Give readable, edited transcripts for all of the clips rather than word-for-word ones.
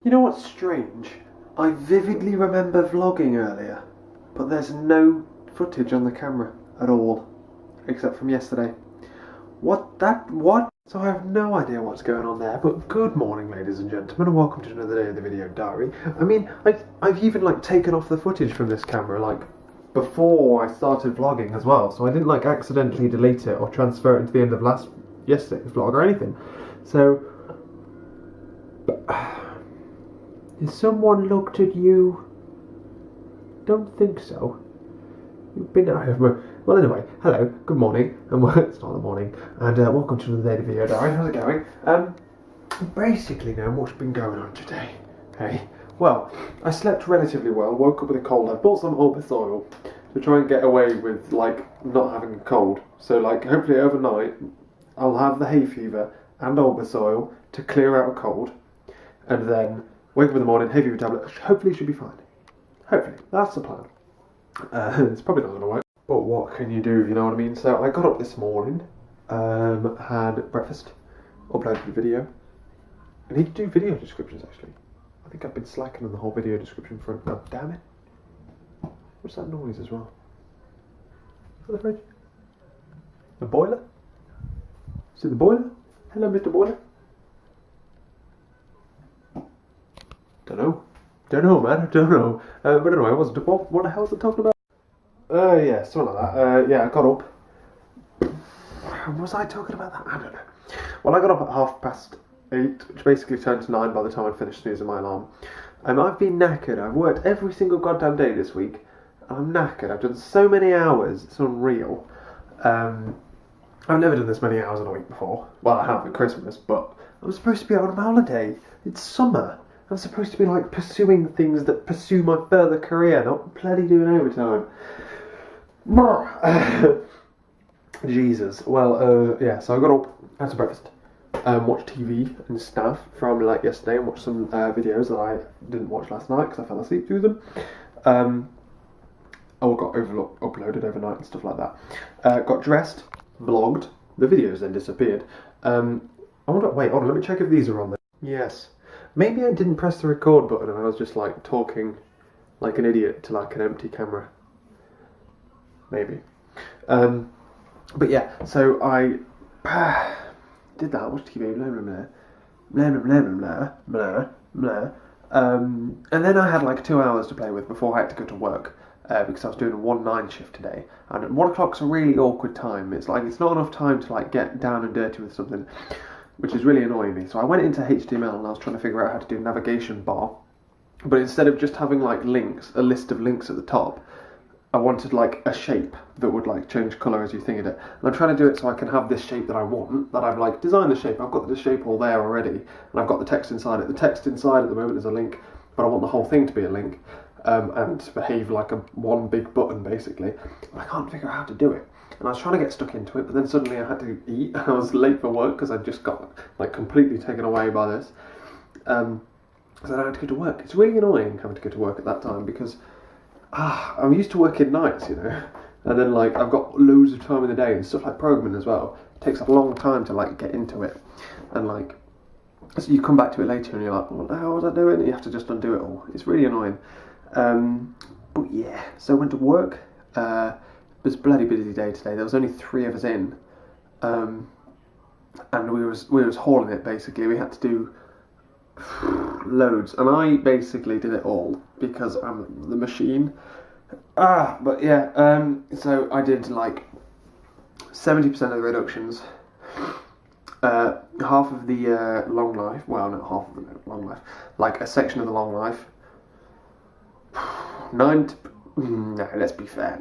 You know what's strange? I vividly remember vlogging earlier, but there's no footage on the camera at all, except from yesterday. What? So I have no idea what's going on there, but good morning, ladies and gentlemen, and welcome to another day of the video diary. I mean, I've even, taken off the footage from this camera, before I started vlogging as well, so I didn't, accidentally delete it or transfer it into the end of yesterday's vlog or anything. So, has someone looked at you? Don't think so. You've been out of my... Well, anyway, hello, good morning, and it's not the morning, and welcome to another day of the video diary. How's it going? Basically now, what's been going on today? Hey, well, I slept relatively well, woke up with a cold. I bought some Orbis oil to try and get away with, not having a cold. So, hopefully overnight, I'll have the hay fever and Orbis oil to clear out a cold, and then wake up in the morning, hay fever tablet, hopefully should be fine. Hopefully, that's the plan. It's probably not going to work, but what can you do, you know what I mean? So I got up this morning, had breakfast, uploaded a video. I need to do video descriptions actually. I think I've been slacking on the whole video description front. God damn it. What's that noise as well? Is that the fridge? The boiler? Is it the boiler? Hello, Mr. Boiler. Don't know, man. Don't know. But anyway, I wasn't. What the hell was I talking about? Yeah, something like that. Yeah, I got up. Was I talking about that? I don't know. Well, I got up at 8:30, which basically turned to 9 by the time I finished snoozing my alarm. I've been knackered. I've worked every single goddamn day this week, and I'm knackered. I've done so many hours. It's unreal. I've never done this many hours in a week before. Well, I have at Christmas, but I'm supposed to be on a holiday. It's summer. I'm supposed to be pursuing things that pursue my further career, not bloody doing overtime. Jesus. Well, yeah, so I got up, had some breakfast, watched TV and stuff from yesterday, and watched some videos that I didn't watch last night because I fell asleep through them. All got uploaded overnight and stuff like that. Got dressed, vlogged, the videos then disappeared. Wait, hold on, let me check if these are on there. Yes. Maybe I didn't press the record button and I was just talking like an idiot to an empty camera. Maybe. But yeah, so I did that, watched TV, blah blah blah, blah blah blah blah blah blah. And then I had 2 hours to play with before I had to go to work because I was doing a 1-9 shift today. And 1 o'clock's a really awkward time. It's it's not enough time to get down and dirty with something, which is really annoying me. So I went into HTML and I was trying to figure out how to do a navigation bar. But instead of just having links, a list of links at the top, I wanted a shape that would change colour as you thingied it. And I'm trying to do it so I can have this shape that I want, that I've designed the shape. I've got the shape all there already, and I've got the text inside it. The text inside at the moment is a link, but I want the whole thing to be a link, and to behave like one big button basically. But I can't figure out how to do it. And I was trying to get stuck into it, but then suddenly I had to eat, and I was late for work because I just got completely taken away by this. So then I had to go to work. It's really annoying having to go to work at that time because I'm used to working nights, you know, and then I've got loads of time in the day and stuff like programming as well. It takes a long time to get into it, and so you come back to it later and you're what the hell was I doing? And you have to just undo it all. It's really annoying. But yeah, so I went to work. It was a bloody busy day today. There was only 3 of us in, and we was hauling it basically. We had to do loads, and I basically did it all because I'm the machine. But yeah, so I did 70% of the reductions, half of the long life. Well, not half of the long life, a section of the long life. No, let's be fair.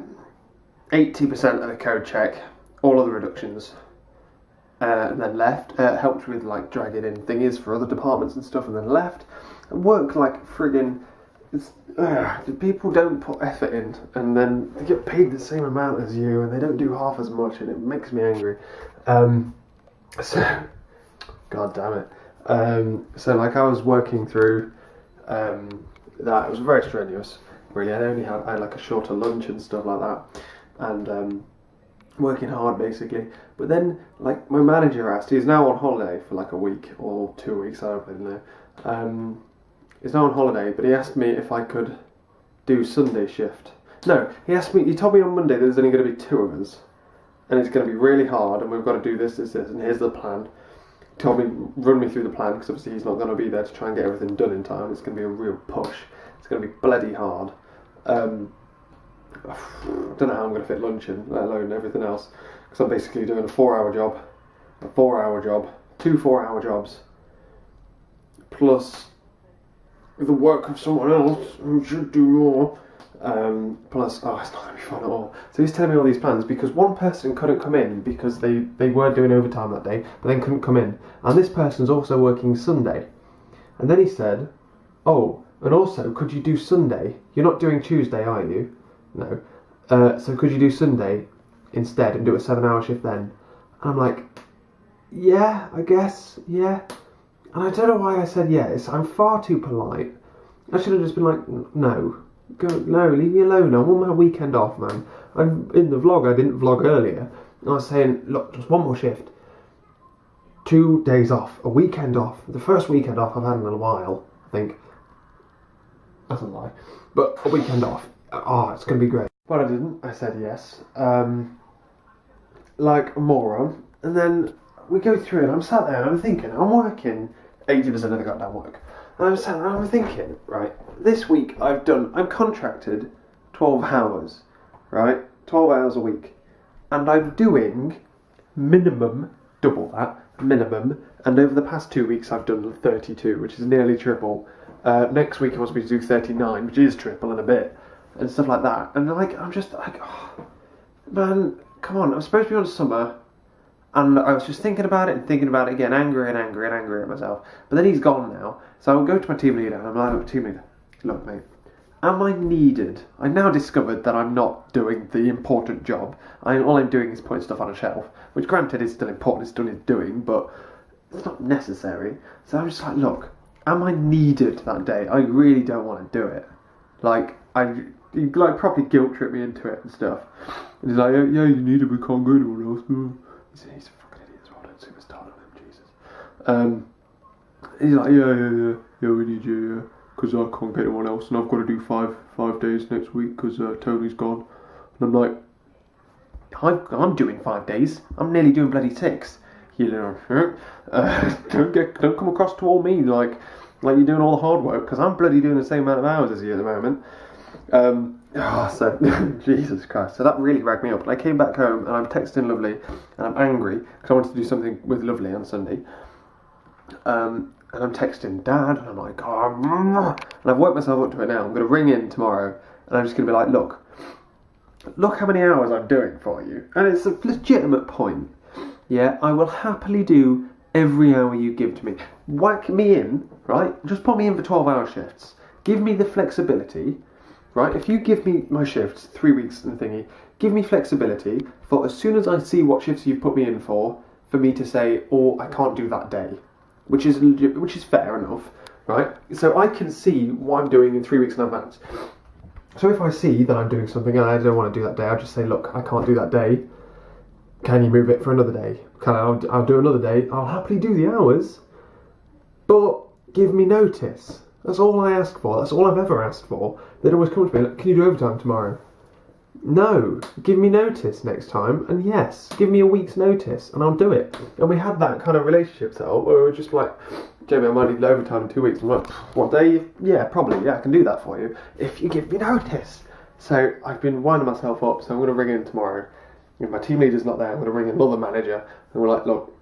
80% of the code check, all of the reductions, and then left. Helped with dragging in thingies for other departments and stuff, and then left. And work friggin'. People don't put effort in, and then they get paid the same amount as you, and they don't do half as much, and it makes me angry. So, god damn it. So I was working through that. It was very strenuous. Really, I had a shorter lunch and stuff like that, and working hard basically. But then my manager asked, he's now on holiday for a week or 2 weeks, I don't really know. He's now on holiday, but he asked me if I could do Sunday shift. No, he told me on Monday that there's only going to be 2 of us. And it's going to be really hard, and we've got to do this, and here's the plan. He told me, run me through the plan, because obviously he's not going to be there to try and get everything done in time. It's going to be a real push. It's going to be bloody hard. I don't know how I'm going to fit lunch in, let alone everything else. Because I'm basically doing a 4-hour job, 2 4-hour jobs, plus the work of someone else who should do more. Plus, it's not going to be fun at all. So he's telling me all these plans because one person couldn't come in because they weren't doing overtime that day, but then couldn't come in. And this person's also working Sunday. And then he said, oh, and also, could you do Sunday? You're not doing Tuesday, are you? No. So could you do Sunday instead and do a 7-hour shift then? And I'm like, yeah, I guess, yeah. And I don't know why I said yes. I'm far too polite. I should have just been like, no. No, leave me alone. I want my weekend off, man. I'm in the vlog. I didn't vlog earlier. I was saying, look, just one more shift. 2 days off. A weekend off. The first weekend off I've had in a while, I think. That's a lie. But a weekend off. Oh, it's going to be great. But I didn't. I said yes. Like a moron. And then we go through it. I'm sat there and I'm thinking, I'm working 80% of the goddamn work. And I'm sat there and I'm thinking, right, this week I'm contracted 12 hours, right? 12 hours a week. And I'm doing minimum, double that, minimum. And over the past 2 weeks I've done 32, which is nearly triple. Next week he wants me to do 39, which is triple and a bit. And stuff like that. And like, I'm just like, oh, man, come on, I'm supposed to be on summer. And I was just thinking about it and thinking about it again, angry at myself. But then he's gone now. So I'll go to my team leader and I'm like, team leader, look mate, am I needed? I now discovered that I'm not doing the important job. All I'm doing is putting stuff on a shelf, which granted is still important, it's still is doing, but it's not necessary. So I'm just like, look, am I needed that day? I really don't want to do it. Like, he properly guilt tripped me into it and stuff. And he's like, yeah, you need it, we can't go anywhere else. He's a fucking idiot as well, don't superstar on him, Jesus. He's like, yeah, we need you, yeah, because I can't get anyone else, and I've got to do five days next week because Tony's gone. And I'm like, I'm doing 5 days. I'm nearly doing bloody 6. You know, don't come across to all me like you're doing all the hard work, because I'm bloody doing the same amount of hours as you at the moment. So Jesus Christ. So that really ragged me up. And I came back home and I'm texting Lovely and I'm angry because I wanted to do something with Lovely on Sunday. And I'm texting Dad and I'm like, oh, and I've worked myself up to it now. I'm going to ring in tomorrow and I'm just going to be like, look how many hours I'm doing for you. And it's a legitimate point. Yeah, I will happily do every hour you give to me. Whack me in, right? Just put me in for 12-hour shifts. Give me the flexibility. Right, if you give me my shifts, 3 weeks and thingy, give me flexibility for as soon as I see what shifts you've put me in for me to say, oh, I can't do that day, which is fair enough, right? So I can see what I'm doing in 3 weeks in advance. So if I see that I'm doing something and I don't want to do that day, I'll just say, look, I can't do that day. Can you move it for another day? I'll do another day. I'll happily do the hours, but give me notice. That's all I ask for. That's all I've ever asked for. They'd always come to me like, can you do overtime tomorrow? No. Give me notice next time. And yes, give me a week's notice and I'll do it. And we had that kind of relationship set up where we were just like, Jamie, I might need overtime in 2 weeks. I'm like, what day? Yeah, probably. Yeah, I can do that for you if you give me notice. So I've been winding myself up. So I'm going to ring in tomorrow. If my team leader's not there, I'm going to ring another manager. And we're like, look,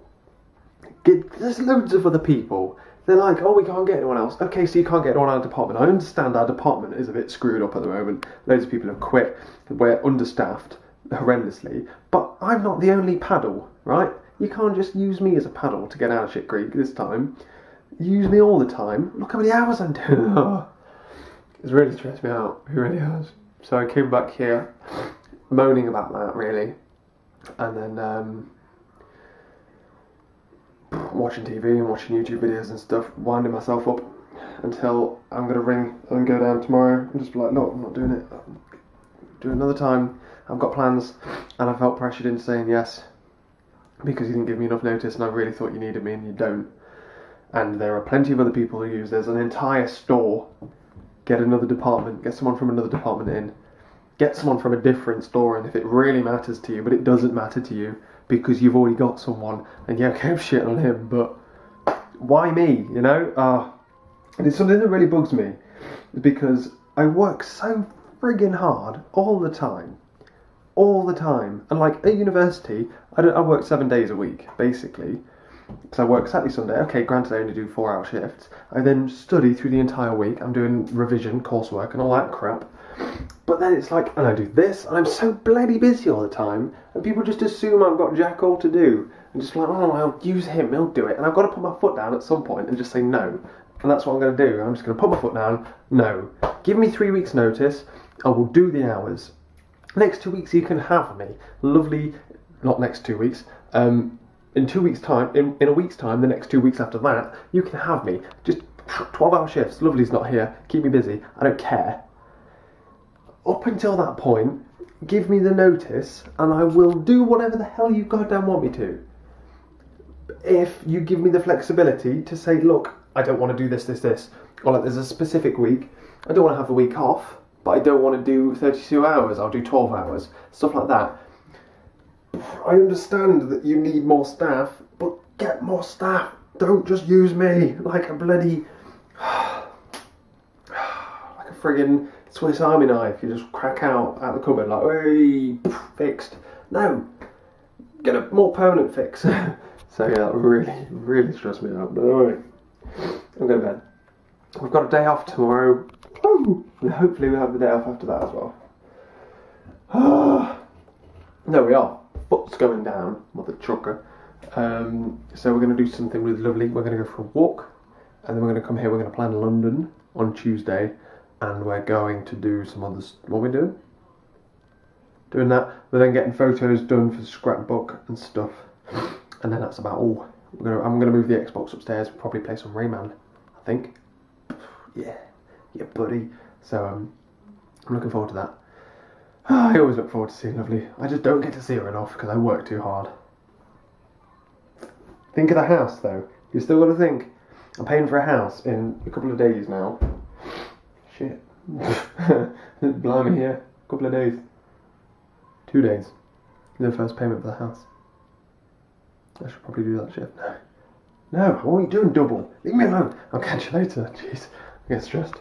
there's loads of other people. They're like, oh, we can't get anyone else. Okay, so you can't get anyone out of the department. I understand our department is a bit screwed up at the moment. Loads of people have quit. We're understaffed horrendously. But I'm not the only paddle, right? You can't just use me as a paddle to get out of shit creek this time. Use me all the time. Look how many hours I'm doing. It's really stressed me out. It really has. So I came back here moaning about that, really. And then watching TV and watching YouTube videos and stuff, winding myself up until I'm going to ring and go down tomorrow and just be like, look, I'm not doing it. Do it another time. I've got plans. And I felt pressured into saying yes because you didn't give me enough notice and I really thought you needed me and you don't. and there are plenty of other people who use. There's an entire store. Get another department, get someone from another department in, get someone from a different store, and if it really matters to you, but it doesn't matter to you because you've already got someone, and yeah, okay, I'm shitting on him, but why me, you know? And it's something that really bugs me because I work so friggin' hard all the time, and like at university, I work 7 days a week, basically. Because I work Saturday, Sunday. Okay, granted I only do 4-hour shifts. I then study through the entire week. I'm doing revision, coursework and all that crap. But then it's like, and I do this, and I'm so bloody busy all the time, and people just assume I've got jack all to do. And just like, oh, I'll use him, he'll do it. And I've got to put my foot down at some point and just say no. And that's what I'm going to do. I'm just going to put my foot down. No. Give me 3 weeks notice. I will do the hours. Next 2 weeks you can have me. Lovely, not next 2 weeks. In 2 weeks' time, in a week's time, the next 2 weeks after that, you can have me. Just 12-hour shifts. Lovely's not here. Keep me busy. I don't care. Up until that point, give me the notice, and I will do whatever the hell you goddamn want me to. If you give me the flexibility to say, look, I don't want to do this, or like there's a specific week, I don't want to have the week off, but I don't want to do 32 hours, I'll do 12 hours, stuff like that. I understand that you need more staff, but get more staff. Don't just use me like a bloody... like a friggin' Swiss Army knife. You just crack out the cupboard like, hey, fixed. No. Get a more permanent fix. So yeah, that really, really stressed me out. But anyway, I'm going to bed. We've got a day off tomorrow. Woo! And hopefully we'll have the day off after that as well. There we are. Foot's going down, mother trucker. So we're going to do something really lovely. We're going to go for a walk, and then we're going to come here. We're going to plan London on Tuesday, and we're going to do some others. What are we doing? Doing that. We're then getting photos done for the scrapbook and stuff, and then that's about all. I'm going to move the Xbox upstairs. Probably play some Rayman, I think. Yeah, buddy. So I'm looking forward to that. I always look forward to seeing Lovely. I just don't get to see her enough because I work too hard. Think of the house though. You still got to think. I'm paying for a house in a couple of days now. Shit. Blimey, yeah. A couple of days. 2 days. The first payment for the house. I should probably do that shit. No, I won't be doing double. Leave me alone. I'll catch you later. Jeez, I get stressed.